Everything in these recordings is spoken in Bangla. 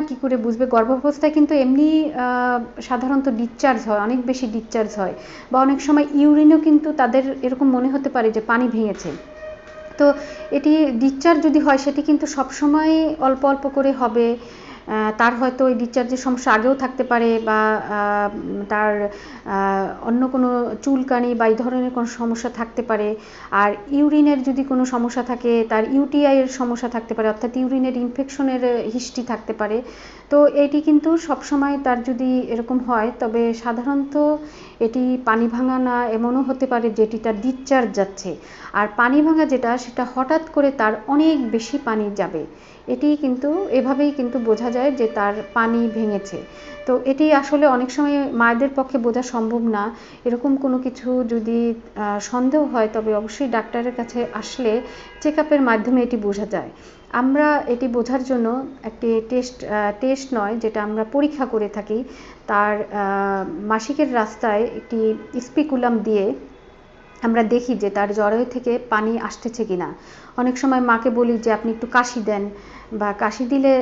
কি করে বুঝবে? গর্ভাবস্থায় কিন্তু এমনি সাধারণত ডিসচার্জ হয়, অনেক বেশি ডিসচার্জ হয়, বা অনেক সময় ইউরিনও কিন্তু তাদের এরকম মনে হতে পারে যে পানি ভেঙেছে। তো এটি ডিসচার্জ যদি হয় সেটি কিন্তু সবসময় অল্প অল্প করে হবে। তার হয়তো ওই ডিসচার্জের সমস্যা আগেও থাকতে পারে, বা তার অন্য কোনো চুলকানি বা এই ধরনের কোনো সমস্যা থাকতে পারে। আর ইউরিনের যদি কোনো সমস্যা থাকে, তার ইউটিআইয়ের সমস্যা থাকতে পারে, অর্থাৎ ইউরিনের ইনফেকশনের হিস্ট্রি থাকতে পারে। তো এটি কিন্তু সবসময় তার যদি এরকম হয়, তবে সাধারণত এটি পানি ভাঙা না, এমনও হতে পারে যেটি তার ডিসচার্জ যাচ্ছে। আর পানি ভাঙা যেটা, সেটা হঠাৎ করে তার অনেক বেশি পানি যাবে। এটি কিন্তু এভাবেই কিন্তু বোঝা যায় যে তার পানি ভেঙেছে। তো এটি আসলে অনেক সময় মায়েদের পক্ষে বোঝা সম্ভব না। এরকম কোনো কিছু যদি সন্দেহ হয়, তবে অবশ্যই ডাক্তারের কাছে আসলে চেক আপের মাধ্যমে এটি বোঝা যায়। আমরা এটি বোঝার জন্য একটি টেস্ট নয়, যেটা আমরা পরীক্ষা করে থাকি, তার মাসিকের রাস্তায় একটি স্পিকুলাম দিয়ে আমরা দেখি যে তার জরায়ু থেকে পানি আসতেছে কিনা। অনেক সময় মাকে বলি যে আপনি একটু কাশি দেন, বা কাশি দিলে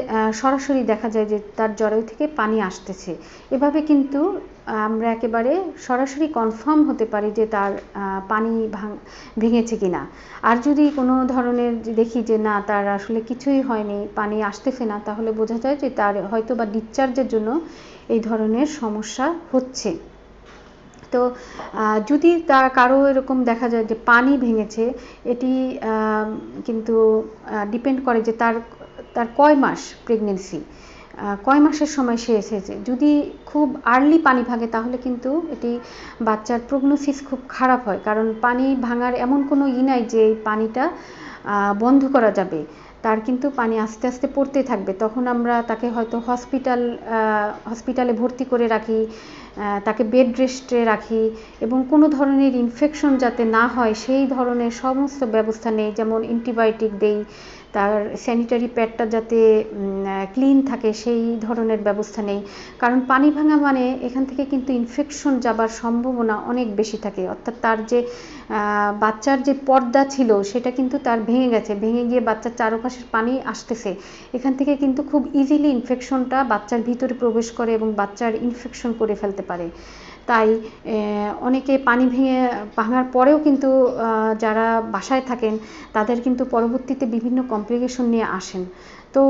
সরাসরি দেখা যায় যে তার জরায়ু থেকে পানি আসতেছে। এভাবে কিন্তু আমরা একেবারে সরাসরি কনফার্ম হতে পারি যে তার পানি ভেঙেছে কিনা। আর যদি কোনো ধরনের দেখি যে না, তার আসলে কিছুই হয়নি, পানি আসতেছে না, তাহলে বোঝা যায় যে তার হয়তো বা ডিসচার্জের জন্য এই ধরনের সমস্যা হচ্ছে। তো যদি কারো এরকম দেখা যায় যে পানি ভেঙেছে, এটি কিন্তু ডিপেন্ড করে যে তার কয় মাস প্রেগনেন্সি, কয় মাসের সময় সে এসেছে। যদি খুব আর্লি পানি ভাঙে, তাহলে কিন্তু এটি বাচ্চার প্রগনোসিস খুব খারাপ হয়, কারণ পানি ভাঙার এমন কোনো নাই যে এই পানিটা বন্ধ করা যাবে। তার কিন্তু পানি আস্তে আস্তে পড়তে থাকবে। তখন আমরা তাকে হয়তো হসপিটালে ভর্তি করে রাখি, তাকে বেড রেস্টে রাখি, এবং কোনো ধরনের ইনফেকশন যাতে না হয় সেই ধরনের সমস্ত ব্যবস্থা নেই। যেমন অ্যান্টিবায়োটিক দেই, তার স্যানিটারি প্যাডটা যাতে ক্লিন থাকে সেই ধরনের ব্যবস্থা নেই। কারণ পানি ভাঙা মানে এখান থেকে কিন্তু ইনফেকশন যাবার সম্ভাবনা অনেক বেশি থাকে। অর্থাৎ তার যে বাচ্চার যে পর্দা ছিল, সেটা কিন্তু তার ভেঙে গেছে, ভেঙে গিয়ে বাচ্চার চারপাশের পানি আসতেছে। এখান থেকে কিন্তু খুব ইজিলি ইনফেকশনটা বাচ্চার ভিতরে প্রবেশ করে এবং বাচ্চার ইনফেকশন করে ফেলতে পারে। তাই অনেকে পানি ভাঙার পরেও কিন্তু যারা বাসায় থাকেন, তাদের কিন্তু পরবর্তীতে বিভিন্ন কমপ্লিকেশন নিয়ে আসেন। তো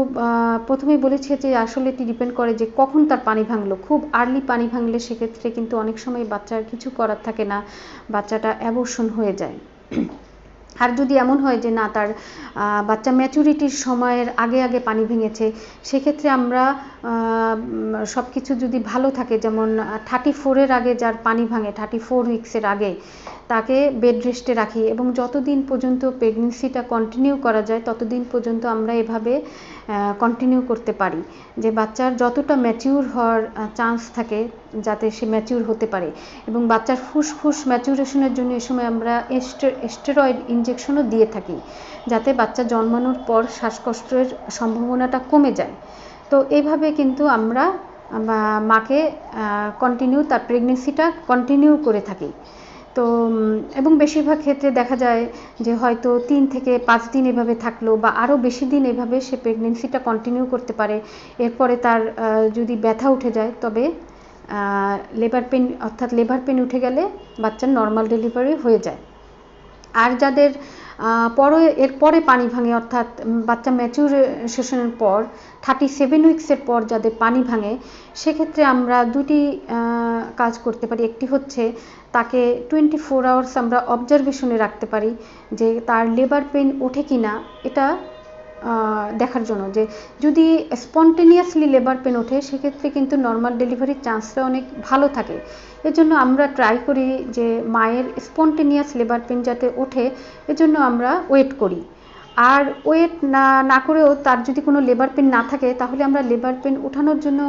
প্রথমেই বলেছি যে আসলে এটি ডিপেন্ড করে যে কখন তার পানি ভাঙলো। খুব আর্লি পানি ভাঙলে সেক্ষেত্রে কিন্তু অনেক সময় বাচ্চার কিছু করার থাকে না, বাচ্চাটা অ্যাবর্শন হয়ে যায়। আর যদি এমন হয় যে না, তার বাচ্চা ম্যাচুরিটির সময়ের আগে আগে পানি ভেঙেছে, সেক্ষেত্রে আমরা সব কিছু যদি ভালো থাকে, যেমন 34-এর আগে যার পানি ভাঙে, 34 উইক্সের আগে, তাকে বেড রেস্টে রাখি, এবং যতদিন পর্যন্ত প্রেগনেন্সিটা কন্টিনিউ করা যায় ততদিন পর্যন্ত আমরা এভাবে কন্টিনিউ করতে পারি, যে বাচ্চার যতটা ম্যাচিউর হওয়ার চান্স থাকে যাতে সে ম্যাচিউর হতে পারে। এবং বাচ্চার ফুসফুস ম্যাচুরেশনের জন্য এ সময় আমরা স্টেরয়েড ইনজেকশনও দিয়ে থাকি, যাতে বাচ্চা জন্মানোর পর শ্বাসকষ্টের সম্ভাবনাটা কমে যায়। তো এইভাবে কিন্তু আমরা মাকে কন্টিনিউ তার প্রেগনেন্সিটা কন্টিনিউ করে থাকি। তো এবং বেশিরভাগ ক্ষেত্রে দেখা যায় যে হয়তো 3 থেকে 5 দিন এভাবে থাকলো, বা আরও বেশি দিন এভাবে সে প্রেগনেন্সিটা কন্টিনিউ করতে পারে। এরপরে তার যদি ব্যথা উঠে যায়, তবে লেবার পেন, অর্থাৎ লেবার পেন উঠে গেলে বাচ্চার নর্মাল ডেলিভারি হয়ে যায়। আর যাদের এরপরে পানি ভাঙে, অর্থাৎ বাচ্চা ম্যাচুরেশনের পর 37 উইক্সের পর যাদের পানি ভাঙে, সেক্ষেত্রে আমরা দুটি কাজ করতে পারি। একটি হচ্ছে তাকে 24 আওয়ার্স আমরা অবজারভেশনে রাখতে পারি যে তার লেবার পেন ওঠে কিনা, এটা দেখার জন্য। যে যদি স্পন্টেনিয়াসলি লেবার পেন ওঠে, সেক্ষেত্রে কিন্তু নর্মাল ডেলিভারির চান্সটা অনেক ভালো থাকে। এজন্য আমরা ট্রাই করি যে মায়ের স্পন্টেনিয়াস লেবার পেন যাতে ওঠে, এজন্য আমরা ওয়েট করি। আর ওয়েট না করেও তার যদি কোনো লেবার পেন না থাকে, তাহলে আমরা লেবার পেন ওঠানোর জন্য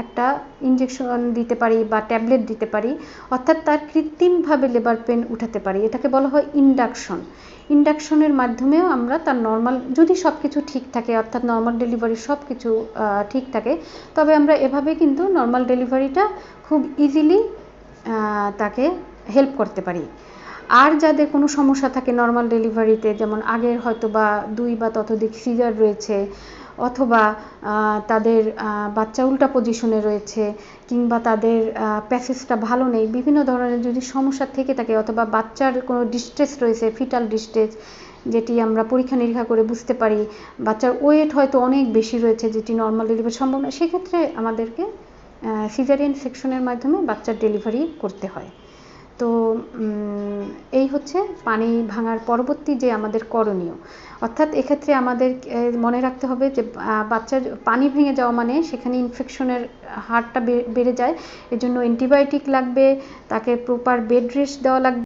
একটা ইনজেকশন দিতে পারি বা ট্যাবলেট দিতে পারি, অর্থাৎ তার কৃত্রিমভাবে লেবার পেন উঠাতে পারি। এটাকে বলা হয় ইন্ডাকশনের মাধ্যমেও আমরা তার নর্মাল, যদি সব কিছু ঠিক থাকে, অর্থাৎ নর্মাল ডেলিভারি সব কিছু ঠিক থাকে, তবে আমরা এভাবে কিন্তু নর্মাল ডেলিভারিটা খুব ইজিলি তাকে হেল্প করতে পারি। আর যাদের কোনো সমস্যা থাকে নর্মাল ডেলিভারিতে, যেমন আগের হয়তো বা 2 বা ততোধিক সিজার রয়েছে, অথবা তাদের বাচ্চা উল্টা পজিশনে রয়েছে, কিংবা তাদের প্যাসেজটা ভালো নেই, বিভিন্ন ধরনের যদি সমস্যা থেকে থাকে, অথবা বাচ্চার কোনো ডিস্ট্রেস রয়েছে, ফিটাল ডিস্ট্রেস, যেটি আমরা পরীক্ষা নিরীক্ষা করে বুঝতে পারি, বাচ্চার ওয়েট হয়তো অনেক বেশি রয়েছে যেটি নর্মাল ডেলিভারি সম্ভব না, সেক্ষেত্রে আমাদেরকে সিজারিয়ান সেকশনের মাধ্যমে বাচ্চার ডেলিভারি করতে হয়। তো এই হচ্ছে পানি ভাঙার পরবর্তী যে আমাদের করণীয়। অর্থাৎ এক্ষেত্রে আমাদের মনে রাখতে হবে যে বাচ্চার পানি ভেঙে যাওয়া মানে সেখানে ইনফেকশনের হারটা বেড়ে যায়, এজন্য অ্যান্টিবায়োটিক লাগবে, তাকে প্রপার বেড রেস্ট দেওয়া লাগবে।